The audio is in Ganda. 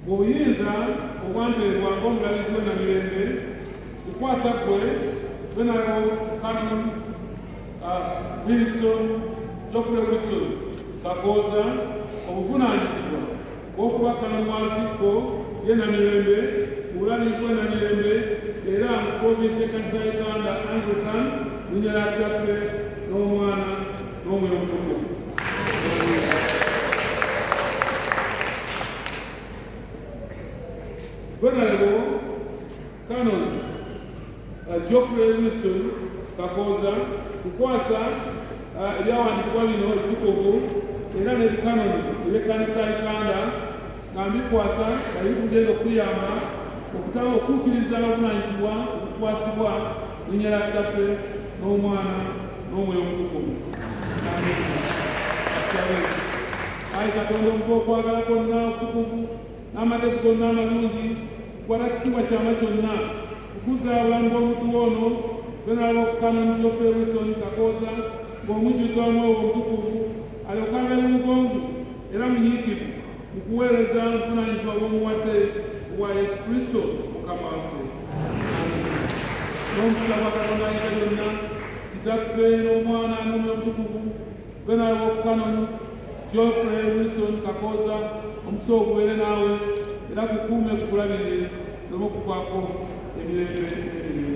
bw'obuyinza obwampeebwa ng'omulabizi w'ennamirembe kukwasa ggwe Venerable Canon Geoffrey Wilson Kakooza obuvunaanyizibwa bw'okuba Canon wa Lutikko y'ennamirembe mu bulabizi w'ennamirembe era mu provinsi y'ekkanisa ya Uganda Anglican linnya lya Kitaffe n'Omwana n'Omwoyo Omutukuvu. Venerable Canon Geoffrey Wilson Kakooza kukwasa ebyawandiikibwa bino ebitukuvu era n'ebikanoni eby'ekkanisa ya Uganda nga mbikwasa nga biri kugenda okuyamba okutuukiriza obuvunaanyizibwa obukwasibwa linnya lya Kitaffe n'Omwana n'Omwoyo Omutukuvu. Ayi Katonda omuva okwagala kwonna okutukuvu n'amagezi gonna amalungi kukwata kisimba kyama kyonna okukuza obulamu bw'omuntu ono Venerable Canon Geoffrey Wilson Kakooza ng'omujjuza Omwoyo Omutukuvu alyoke abeere mugonvu era munyiikivu mu kuweereza obuvunaanyizibwa bw'omuwadde bwa Yesu Kristo Mukama waffe. N'omukisa gwa Katonda ayinza byonna Kitaffe n'Omwana n'Omwoyo Omutukuvu Venerable Canon Geoffrey Wilson Kakooza omukisa ogubeere naawe era kukuume kukulabire olw'okuvaako emirembe n'emirembe.